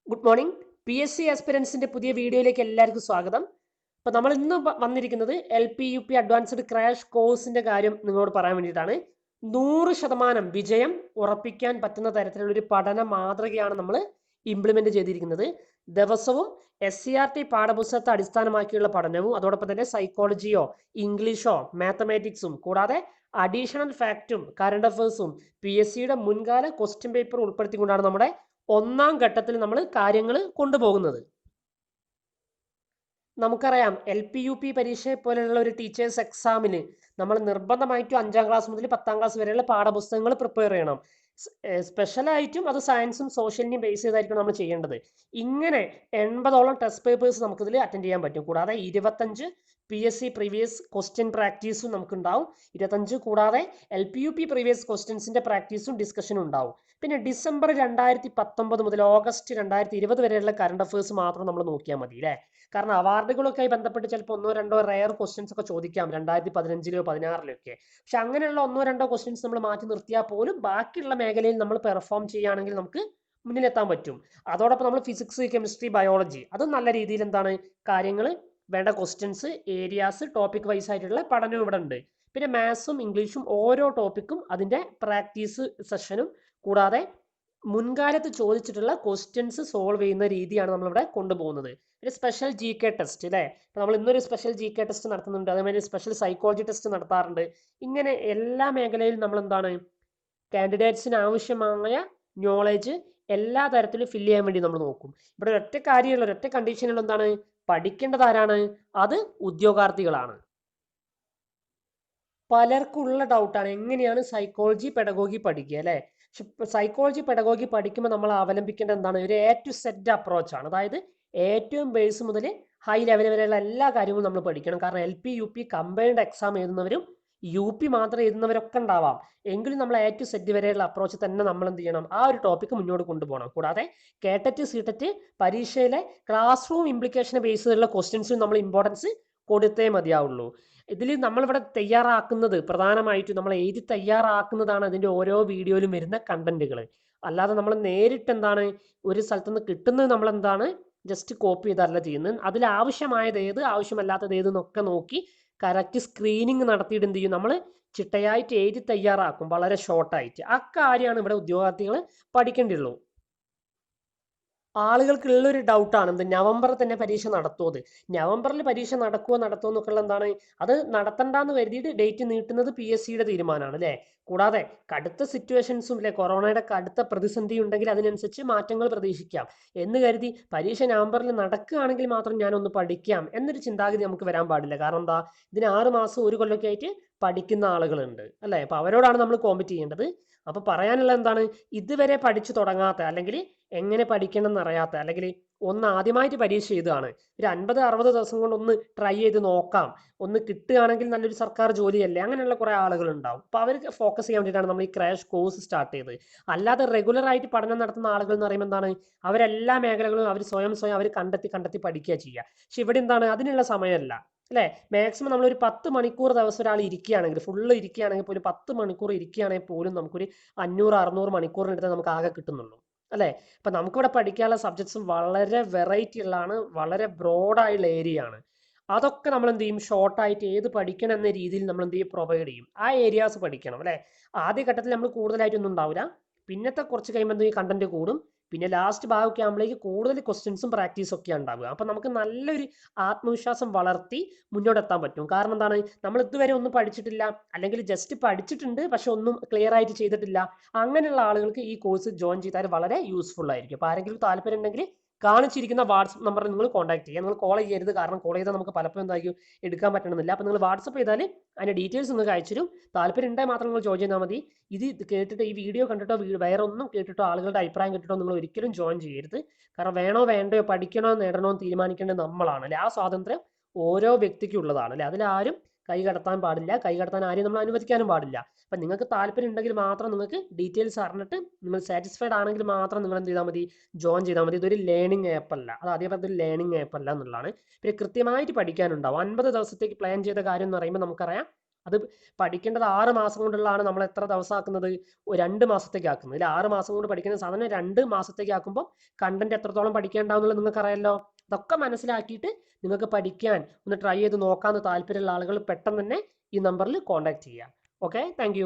Good morning. P S C ആസ്പിരൻസിന്റെ പുതിയ വീഡിയോയിലേക്ക് എല്ലാവർക്കും സ്വാഗതം. അപ്പോൾ നമ്മൾ ഇന്ന് വന്നിരിക്കുന്നത് LP UP അഡ്വാൻസ്ഡ് ക്രാഷ് കോഴ്സിന്റെ കാര്യം നിങ്ങളോട് പറയാൻ വേണ്ടിയിട്ടാണ്. 100% വിജയം ഉറപ്പിക്കാൻ പറ്റുന്ന തരത്തിലുള്ള ഒരു പഠന മാതൃകയാണ് നമ്മൾ ഇംപ്ലിമെന്റ് ചെയ്തിരിക്കുന്നത്. ദിവസവും SCERT പാഠപുസ്തകത്തെ അടിസ്ഥാനമാക്കിയുള്ള പഠനവും അതോടൊപ്പം തന്നെ സൈക്കോളജിയോ ഇംഗ്ലീഷോ മാത്തമാറ്റിക്സും കൂടാതെ അഡീഷണൽ ഫാക്റ്റും കറണ്ട് അഫേഴ്സും PSCയുടെ മുൻകാല ക്വസ്റ്റ്യൻ പേപ്പർ ഉൾപ്പെടുത്തിക്കൊണ്ടാണ് നമ്മുടെ ഒന്നാം ഘട്ടത്തിൽ നമ്മൾ കാര്യങ്ങൾ കൊണ്ടുപോകുന്നത്. നമുക്കറിയാം LP UP പരീക്ഷയെ പോലെയുള്ള ഒരു ടീച്ചേഴ്സ് എക്സാമിന് നമ്മൾ നിർബന്ധമായിട്ടും 5ാം ക്ലാസ് മുതൽ 10ാം ക്ലാസ് വരെയുള്ള പാഠപുസ്തകങ്ങൾ പ്രിപ്പയർ ചെയ്യണം. സ്പെഷ്യലായിട്ടും അത് സയൻസും സോഷ്യലിനെയും ബേസ് ചെയ്തായിരിക്കും നമ്മൾ ചെയ്യേണ്ടത്. ഇങ്ങനെ 80ഓളം ടെസ്റ്റ് പേപ്പേഴ്സ് നമുക്കിതിൽ അറ്റൻഡ് ചെയ്യാൻ പറ്റും. കൂടാതെ 25 PSC പ്രീവിയസ് ക്വസ്റ്റ്യൻ പ്രാക്ടീസും നമുക്കുണ്ടാവും. 25 കൂടാതെ LP UP പ്രീവിയസ് ക്വസ്റ്റ്യൻസിന്റെ പ്രാക്ടീസും ഡിസ്കഷനും ഉണ്ടാവും. പിന്നെ ഡിസംബർ 2019 മുതൽ ഓഗസ്റ്റ് 2020 വരെയുള്ള കറണ്ട് അഫേഴ്സ് മാത്രം നമ്മൾ നോക്കിയാൽ മതി അല്ലേ? കാരണം അവാർഡുകളൊക്കെ ബന്ധപ്പെട്ട് ചിലപ്പോൾ 1-2 റെയർ ക്വസ്റ്റ്യൻസ് ഒക്കെ ചോദിക്കാം 2015-ലോ 2016-ലോ ഒക്കെ. പക്ഷെ അങ്ങനെയുള്ള 1-2 ക്വസ്റ്റ്യൻസ് നമ്മൾ മാറ്റി നിർത്തിയാൽ പോലും ബാക്കിയുള്ള മേഖലയിൽ നമ്മൾ പെർഫോം ചെയ്യുകയാണെങ്കിൽ നമുക്ക് മുന്നിലെത്താൻ പറ്റും. അതോടൊപ്പം നമ്മൾ ഫിസിക്സ്, കെമിസ്ട്രി, ബയോളജി അതും നല്ല രീതിയിൽ എന്താണ് കാര്യങ്ങൾ വേണ്ട ക്വസ്റ്റ്യൻസ്, ഏരിയാസ്, ടോപ്പിക് വൈസ് ആയിട്ടുള്ള പഠനം ഇവിടെ ഉണ്ട്. പിന്നെ മാത്സും ഇംഗ്ലീഷും ഓരോ ടോപ്പിക്കും അതിൻ്റെ പ്രാക്ടീസ് സെഷനും കൂടാതെ മുൻകാലത്ത് ചോദിച്ചിട്ടുള്ള ക്വസ്റ്റ്യൻസ് സോൾവ് ചെയ്യുന്ന രീതിയാണ് നമ്മളിവിടെ കൊണ്ടുപോകുന്നത്. ഒരു സ്പെഷ്യൽ GK ടെസ്റ്റ് അല്ലേ? അപ്പോൾ നമ്മൾ ഇന്നൊരു സ്പെഷ്യൽ GK ടെസ്റ്റ് നടത്തുന്നുണ്ട്, അതേമാതിരി സ്പെഷ്യൽ സൈക്കോളജി ടെസ്റ്റ് നടത്താറുണ്ട്. ഇങ്ങനെ എല്ലാ മേഖലയിലും നമ്മൾ എന്താണ് കാൻഡിഡേറ്റ്സിന് ആവശ്യമായ നോളേജ് എല്ലാ തരത്തിലും ഫില്ല് ചെയ്യാൻ വേണ്ടി നമ്മൾ നോക്കും. ഇവിടെ ഒരൊറ്റ കാര്യമുള്ള ഒരൊറ്റ കണ്ടീഷനുള്ള എന്താണ് പഠിക്കേണ്ടത് ആരാണ്? അത് ഉദ്യോഗാർത്ഥികളാണ്. പലർക്കുള്ള ഡൗട്ടാണ് എങ്ങനെയാണ് സൈക്കോളജി പെഡഗോഗി പഠിക്കുക അല്ലേ? സൈക്കോളജി പെഡഗോഗി പഠിക്കുമ്പോൾ നമ്മൾ അവലംബിക്കേണ്ടത് എന്താണ്? ഒരു A to Z അപ്രോച്ചാണ്. അതായത് ഏറ്റവും ബേസ് മുതൽ ഹൈ ലെവൽ വരെയുള്ള എല്ലാ കാര്യങ്ങളും നമ്മൾ പഠിക്കണം. കാരണം LP UP കമ്പൈൻഡ് എക്സാം എഴുതുന്നവരും UP മാത്രം എഴുതുന്നവരൊക്കെ ഉണ്ടാവാം. എങ്കിലും നമ്മൾ A to Z വരെയുള്ള അപ്രോച്ച് തന്നെ നമ്മൾ എന്ത് ചെയ്യണം? ആ ഒരു ടോപ്പിക്ക് മുന്നോട്ട് കൊണ്ടുപോകണം. കൂടാതെ കേട്ടറ്റ് സീറ്ററ്റ് പരീക്ഷയിലെ ക്ലാസ് റൂം ഇംപ്ലിക്കേഷനെ ബേസ് ചെയ്തുള്ള ക്വസ്റ്റ്യൻസിന് നമ്മൾ ഇമ്പോർട്ടൻസ് കൊടുത്തേ മതിയാവുള്ളൂ. ഇതിൽ നമ്മളിവിടെ തയ്യാറാക്കുന്നത് പ്രധാനമായിട്ടും നമ്മൾ എഴുതി തയ്യാറാക്കുന്നതാണ് അതിൻ്റെ ഓരോ വീഡിയോയിലും വരുന്ന കണ്ടന്റുകൾ. അല്ലാതെ നമ്മൾ നേരിട്ട് എന്താണ് ഒരു സ്ഥലത്തു നിന്ന് കിട്ടുന്നത് നമ്മൾ എന്താണ് ജസ്റ്റ് കോപ്പി ചെയ്തല്ല ചെയ്യുന്നത്. അതിൽ ആവശ്യമായത് ഏത് ആവശ്യമല്ലാത്തത് ഏത് എന്നൊക്കെ നോക്കി കറക്റ്റ് സ്ക്രീനിങ് നടത്തിയിട്ട് എന്ത് ചെയ്യും? നമ്മൾ ചിട്ടയായിട്ട് എഴുതി തയ്യാറാക്കും, വളരെ ഷോർട്ടായിട്ട്. ആ കാര്യമാണ് ഇവിടെ ഉദ്യോഗാർത്ഥികൾ പഠിക്കേണ്ടിയുള്ളൂ. ആളുകൾക്കുള്ളൊരു ഡൗട്ടാണ് എന്ത്, നവംബറിൽ തന്നെ പരീക്ഷ നടത്തുമോ? നവംബറിൽ പരീക്ഷ നടക്കുമോ എന്നൊക്കെ ഉള്ള എന്താണ്, അത് നടത്തണ്ടെന്ന് കരുതിയിട്ട് ഡേറ്റ് നീട്ടുന്നത് PSCയുടെ തീരുമാനമാണ് അല്ലേ? കൂടാതെ കടുത്ത സിറ്റുവേഷൻസും അല്ലെ, കൊറോണയുടെ കടുത്ത പ്രതിസന്ധി ഉണ്ടെങ്കിൽ അതിനനുസരിച്ച് മാറ്റങ്ങൾ പ്രതീക്ഷിക്കാം എന്ന് കരുതി പരീക്ഷ നവംബറിൽ നടക്കുകയാണെങ്കിൽ മാത്രം ഞാനൊന്ന് പഠിക്കാം എന്നൊരു ചിന്താഗതി നമുക്ക് വരാൻ പാടില്ല. കാരണം എന്താ, ഇതിന് 6 മാസം 1 കൊല്ലമൊക്കെ ആയിട്ട് പഠിക്കുന്ന ആളുകളുണ്ട് അല്ലേ? അപ്പോൾ അവരോടാണ് നമ്മൾ കോമ്പറ്റ് ചെയ്യേണ്ടത്. അപ്പോൾ പറയാനുള്ള എന്താണ്, ഇതുവരെ പഠിച്ചു തുടങ്ങാത്ത അല്ലെങ്കിൽ എങ്ങനെ പഠിക്കണം എന്നറിയാത്ത അല്ലെങ്കിൽ ഒന്ന് ആദ്യമായിട്ട് പരീക്ഷ എഴുതുകയാണ്, ഒരു 50-60 ദിവസം കൊണ്ട് ഒന്ന് ട്രൈ ചെയ്ത് നോക്കാം, ഒന്ന് കിട്ടുകയാണെങ്കിൽ നല്ലൊരു സർക്കാർ ജോലിയല്ലേ, അങ്ങനെയുള്ള കുറേ ആളുകൾ ഉണ്ടാവും. അപ്പോൾ അവർക്ക് ഫോക്കസ് ചെയ്യാൻ വേണ്ടിയിട്ടാണ് നമ്മൾ ഈ ക്രാഷ് കോഴ്സ് സ്റ്റാർട്ട് ചെയ്തത്. അല്ലാതെ റെഗുലർ ആയിട്ട് പഠനം നടത്തുന്ന ആളുകൾ എന്ന് പറയുമ്പോൾ എന്താണ്, അവരെല്ലാ മേഖലകളും അവർ സ്വയം അവർ കണ്ടെത്തി പഠിക്കുക ചെയ്യുക. പക്ഷെ ഇവിടെ എന്താണ്, അതിനുള്ള സമയമല്ല അല്ലേ? മാക്സിമം നമ്മളൊരു 10 മണിക്കൂർ ദിവസം ഒരാൾ ഇരിക്കുകയാണെങ്കിൽ, ഫുള്ള് ഇരിക്കുകയാണെങ്കിൽ പോലും 10 മണിക്കൂർ ഇരിക്കുകയാണെങ്കിൽ പോലും നമുക്കൊരു 500-600 മണിക്കൂറിനടുത്ത് നമുക്ക് ആകെ കിട്ടുന്നുള്ളൂ അല്ലേ? അപ്പം നമുക്കിവിടെ പഠിക്കാനുള്ള സബ്ജക്ട്സും വളരെ വെറൈറ്റി ഉള്ളതാണ്, വളരെ ബ്രോഡായുള്ള ഏരിയ ആണ്. അതൊക്കെ നമ്മൾ എന്ത് ചെയ്യും, ഷോർട്ടായിട്ട് ഏത് പഠിക്കണം എന്ന രീതിയിൽ നമ്മൾ എന്ത് ചെയ്യും, പ്രൊവൈഡ് ചെയ്യും. ആ ഏരിയാസ് പഠിക്കണം അല്ലേ? ആദ്യ ഘട്ടത്തിൽ നമ്മൾ കൂടുതലായിട്ടൊന്നും ഉണ്ടാവില്ല, പിന്നത്തെ കുറച്ച് കഴിയുമ്പോൾ എന്ത് ചെയ്യും, കണ്ടന്റ് കൂടും. പിന്നെ ലാസ്റ്റ് ഭാഗമൊക്കെ ആകുമ്പോഴേക്ക് കൂടുതൽ ക്വസ്റ്റ്യൻസും പ്രാക്ടീസും ഒക്കെ ഉണ്ടാവുക. അപ്പം നമുക്ക് നല്ലൊരു ആത്മവിശ്വാസം വളർത്തി മുന്നോട്ടെത്താൻ പറ്റും. കാരണം എന്താണ്, നമ്മൾ ഇതുവരെ ഒന്നും പഠിച്ചിട്ടില്ല അല്ലെങ്കിൽ ജസ്റ്റ് പഠിച്ചിട്ടുണ്ട് പക്ഷെ ഒന്നും ക്ലിയർ ആയിട്ട് ചെയ്തിട്ടില്ല, അങ്ങനെയുള്ള ആളുകൾക്ക് ഈ കോഴ്സ് ജോയിൻ ചെയ്താൽ വളരെ യൂസ്ഫുൾ ആയിരിക്കും. അപ്പോൾ ആരെങ്കിലും താല്പര്യം ഉണ്ടെങ്കിൽ കാണിച്ചിരിക്കുന്ന വാട്സപ്പ് നമ്പറിൽ നിങ്ങൾ കോൺടാക്ട് ചെയ്യുക. നിങ്ങൾ കോൾ ചെയ്യരുത്, കാരണം കോൾ ചെയ്താൽ നമുക്ക് പലപ്പോഴും എന്തായിരിക്കും എടുക്കാൻ പറ്റണമെന്നില്ല. അപ്പോൾ നിങ്ങൾ വാട്സപ്പ് ചെയ്താൽ അതിൻ്റെ ഡീറ്റെയിൽസ് നിങ്ങൾക്ക് അയച്ചു. താല്പര്യം ഉണ്ടെങ്കിൽ മാത്രം നിങ്ങൾ ജോയിൻ ചെയ്താൽ മതി. ഇത് കേട്ടിട്ട് ഈ വീഡിയോ കണ്ടിട്ടോ വേറെ ഒന്നും കേട്ടിട്ടോ ആളുകളുടെ അഭിപ്രായം കേട്ടിട്ടോ നിങ്ങൾ ഒരിക്കലും ജോയിൻ ചെയ്യരുത്. കാരണം വേണോ വേണ്ടയോ, പഠിക്കണോ നേടണോ എന്ന് തീരുമാനിക്കേണ്ടത് നമ്മളാണ് അല്ലേ? ആ സ്വാതന്ത്ര്യം ഓരോ വ്യക്തിക്കും ഉള്ളതാണ് അല്ലേ? അതിലാരും കൈ കടത്താൻ പാടില്ല, കൈ കടത്താൻ ആരെയും നമ്മൾ അനുവദിക്കാനും പാടില്ല. അപ്പം നിങ്ങൾക്ക് താല്പര്യം ഉണ്ടെങ്കിൽ മാത്രം നിങ്ങൾക്ക് ഡീറ്റെയിൽസ് അറിഞ്ഞിട്ട് നിങ്ങൾ സാറ്റിസ്ഫൈഡ് ആണെങ്കിൽ മാത്രം നിങ്ങൾ എന്ത് ചെയ്താൽ മതി, ജോയിൻ ചെയ്താൽ മതി. ഇതൊരു ലേണിംഗ് ആപ്പ് അല്ല, അത് അതേപോലെ ഒരു ലേണിംഗ് ആപ്പ് അല്ല എന്നുള്ളതാണ്. പിന്നെ കൃത്യമായിട്ട് പഠിക്കാനുണ്ടാവും. 50 ദിവസത്തേക്ക് പ്ലാൻ ചെയ്ത കാര്യം എന്ന് പറയുമ്പോൾ നമുക്കറിയാം അത് പഠിക്കേണ്ടത് 6 മാസം കൊണ്ടുള്ളതാണ്, നമ്മൾ എത്ര ദിവസം ആക്കുന്നത്? 2 മാസത്തേക്ക് ആക്കുന്നത്. ഇതിൽ 6 മാസം കൊണ്ട് പഠിക്കുന്ന സാധനം 2 മാസത്തേക്ക് ആക്കുമ്പോൾ കണ്ടന്റ് എത്രത്തോളം പഠിക്കേണ്ടാവുന്നുള്ളത് നിങ്ങൾക്ക് അറിയാമല്ലോ. അതൊക്കെ മനസ്സിലാക്കിയിട്ട് നിങ്ങൾക്ക് പഠിക്കാൻ ഒന്ന് ട്രൈ ചെയ്ത് നോക്കാമെന്ന് താല്പര്യമുള്ള ആളുകൾ പെട്ടെന്ന് തന്നെ ഈ നമ്പറിൽ കോൺടാക്ട് ചെയ്യുക. Okay, thank